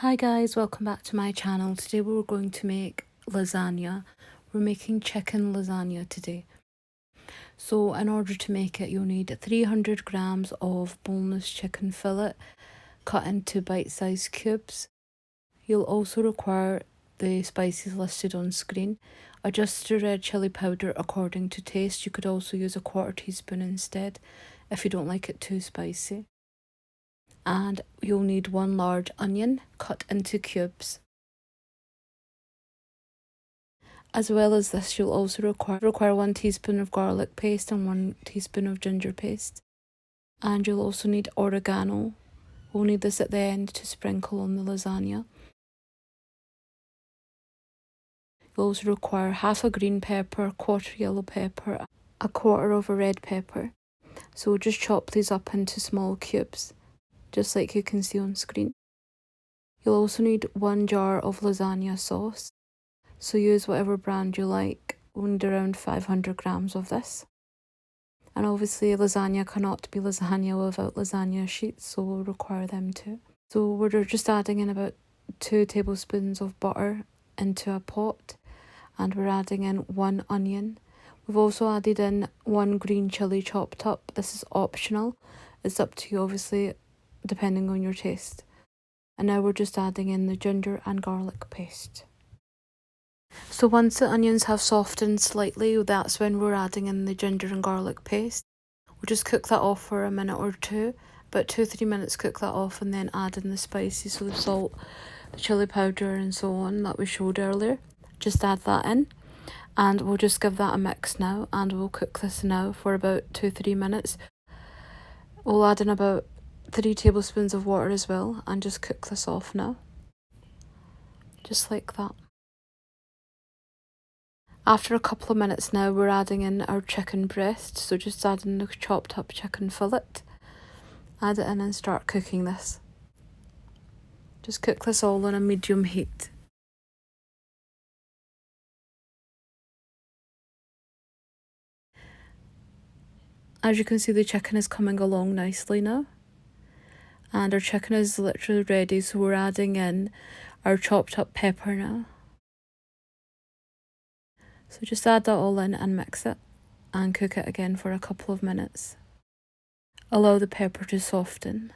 Hi guys, welcome back to my channel. Today we're going to make lasagna. We're making chicken lasagna today. So in order to make it, you'll need 300 grams of boneless chicken fillet cut into bite-sized cubes. You'll also require the spices listed on screen. Adjust the red chili powder according to taste. You could also use a 1/4 teaspoon instead if you don't like it too spicy. And you'll need 1 large onion cut into cubes. As well as this, you'll also require 1 teaspoon of garlic paste and 1 teaspoon of ginger paste. And you'll also need oregano. We'll need this at the end to sprinkle on the lasagna. You'll also require half a green pepper, 1/4 yellow pepper, 1/4 of a red pepper. So we'll just chop these up into small cubes, just like you can see on screen. You'll also need 1 jar of lasagna sauce. So use whatever brand you like. We'll need around 500 grams of this. And obviously lasagna cannot be lasagna without lasagna sheets, so we'll require them too. So we're just adding in about 2 tablespoons of butter into a pot, and we're adding in 1 onion. We've also added in 1 green chili chopped up. This is optional. It's up to you, obviously, depending on your taste. And now we're just adding in the ginger and garlic paste. So once the onions have softened slightly, that's when we're adding in the ginger and garlic paste. We'll just cook that off for a minute or two, about 2-3 minutes, cook that off, and then add in the spices, so the salt, the chili powder and so on that we showed earlier. Just add that in, and we'll just give that a mix now, and we'll cook this now for about 2-3 minutes. We'll add in about 3 tablespoons of water as well, and just cook this off now, just like that. After a couple of minutes now, we're adding in our chicken breast, so just add in the chopped up chicken fillet, add it in and start cooking this. Just cook this all on a medium heat. As you can see, the chicken is coming along nicely now, and our chicken is literally ready, so we're adding in our chopped up pepper now. So just add that all in and mix it, and cook it again for a couple of minutes. Allow the pepper to soften.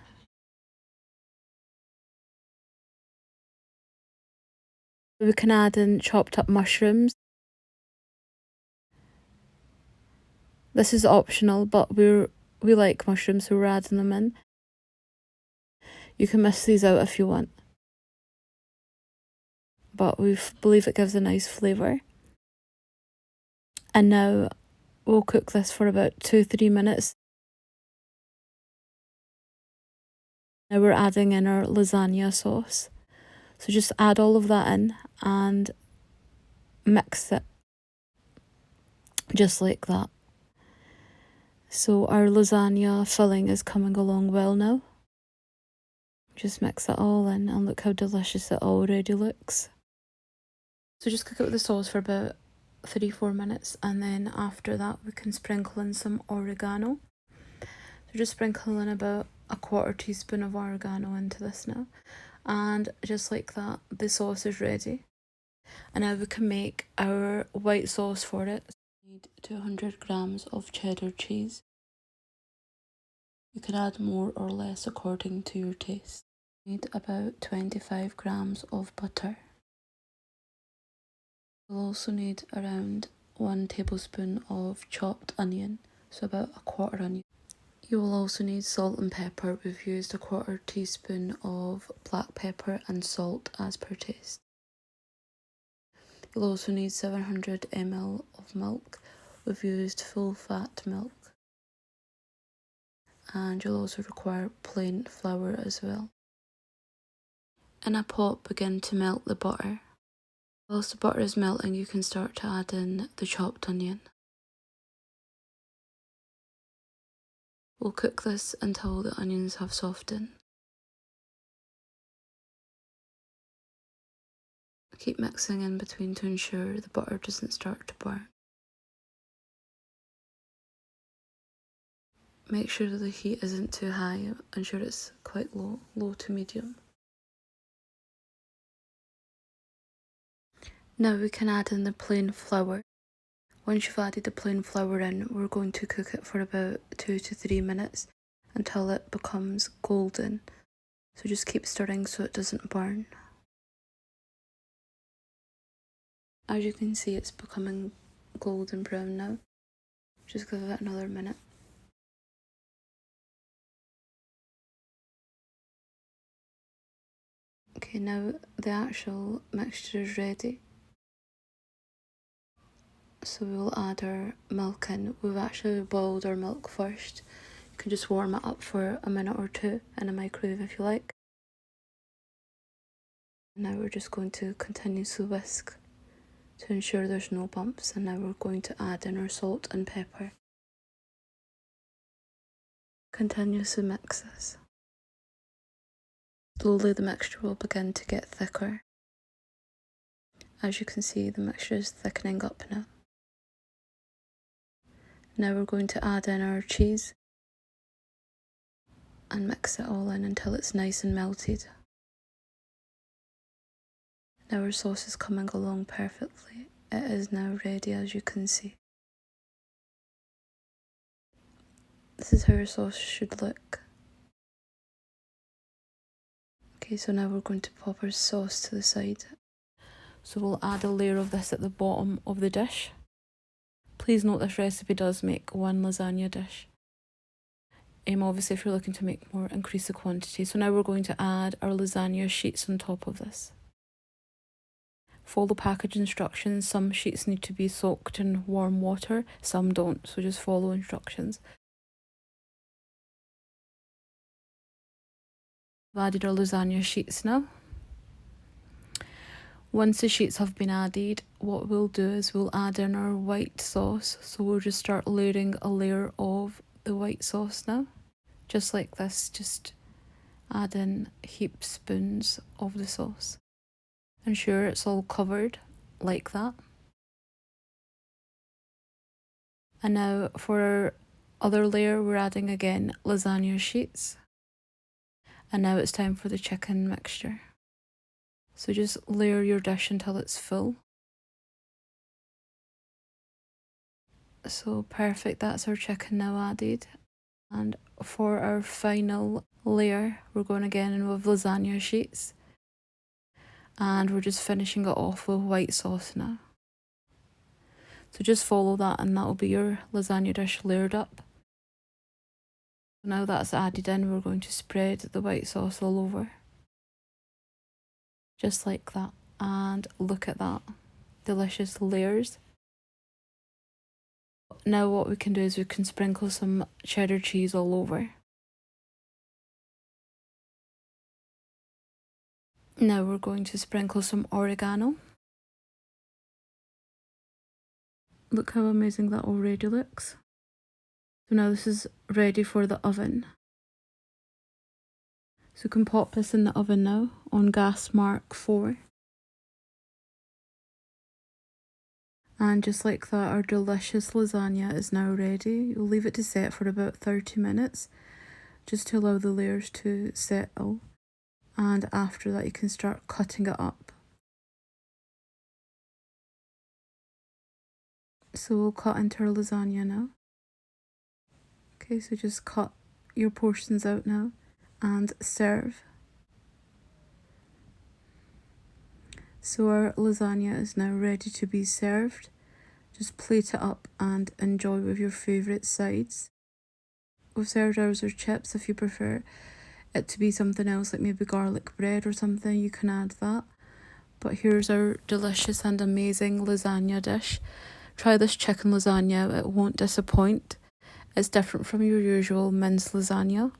We can add in chopped up mushrooms. This is optional, but we like mushrooms, so we're adding them in. You can miss these out if you want, but we believe it gives a nice flavour. And now we'll cook this for about 2-3 minutes. Now we're adding in our lasagna sauce. So just add all of that in and mix it, just like that. So our lasagna filling is coming along well now. Just mix it all in and look how delicious it already looks. So just cook it with the sauce for about 3-4 minutes, and then after that we can sprinkle in some oregano. So just sprinkle in about a 1/4 teaspoon of oregano into this now, and just like that the sauce is ready. And now we can make our white sauce for it. We need 200 grams of cheddar cheese. You can add more or less according to your taste. We need about 25 grams of butter. We'll also need around 1 tablespoon of chopped onion, so about a 1/4 onion. You will also need salt and pepper. We've used a 1/4 teaspoon of black pepper and salt as per taste. You'll also need 700 ml of milk. We've used full fat milk. And you'll also require plain flour as well. In a pot, begin to melt the butter. Whilst the butter is melting, you can start to add in the chopped onion. We'll cook this until the onions have softened. Keep mixing in between to ensure the butter doesn't start to burn. Make sure that the heat isn't too high, ensure it's quite low to medium. Now we can add in the plain flour. Once you've added the plain flour in, we're going to cook it for about 2 to 3 minutes until it becomes golden. So just keep stirring so it doesn't burn. As you can see, it's becoming golden brown now. Just give it another minute. Okay, now the actual mixture is ready. So we'll add our milk in. We've actually boiled our milk first. You can just warm it up for a minute or two in a microwave if you like. Now we're just going to continuously whisk to ensure there's no bumps, and now we're going to add in our salt and pepper. Continuously mix this. Slowly the mixture will begin to get thicker. As you can see, the mixture is thickening up now. Now we're going to add in our cheese and mix it all in until it's nice and melted. Now our sauce is coming along perfectly. It is now ready, as you can see. This is how your sauce should look. Okay, so now we're going to pop our sauce to the side. So we'll add a layer of this at the bottom of the dish. Please note this recipe does make one lasagna dish. Obviously if you're looking to make more, increase the quantity. So now we're going to add our lasagna sheets on top of this. Follow package instructions. Some sheets need to be soaked in warm water, some don't, so just follow instructions. We've added our lasagna sheets now. Once the sheets have been added, what we'll do is we'll add in our white sauce. So we'll just start layering a layer of the white sauce now. Just like this, just add in heap spoons of the sauce. Ensure it's all covered like that. And now for our other layer, we're adding again lasagna sheets. And now it's time for the chicken mixture. So just layer your dish until it's full. So perfect, that's our chicken now added. And for our final layer, we're going again in with lasagna sheets. And we're just finishing it off with white sauce now. So just follow that and that'll be your lasagna dish layered up. Now that's added in, we're going to spread the white sauce all over. Just like that. And look at that. Delicious layers. Now what we can do is we can sprinkle some cheddar cheese all over. Now we're going to sprinkle some oregano. Look how amazing that already looks. So now this is ready for the oven. So you can pop this in the oven now on gas mark 4. And just like that, our delicious lasagna is now ready. You'll leave it to set for about 30 minutes, just to allow the layers to settle. And after that, you can start cutting it up. So we'll cut into our lasagna now. Okay, so just cut your portions out now and serve. So our lasagna is now ready to be served. Just plate it up and enjoy with your favourite sides. We've served ours with chips. If you prefer it to be something else, like maybe garlic bread or something, you can add that. But here's our delicious and amazing lasagna dish. Try this chicken lasagna, it won't disappoint. It's different from your usual mince lasagna.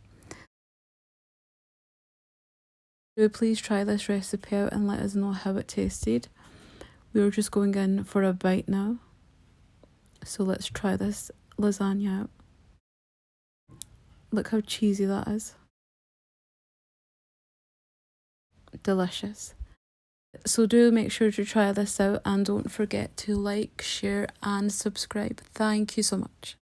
Do please try this recipe out and let us know how it tasted. We're just going in for a bite now. So let's try this lasagna out. Look how cheesy that is. Delicious. So do make sure to try this out and don't forget to like, share and subscribe. Thank you so much.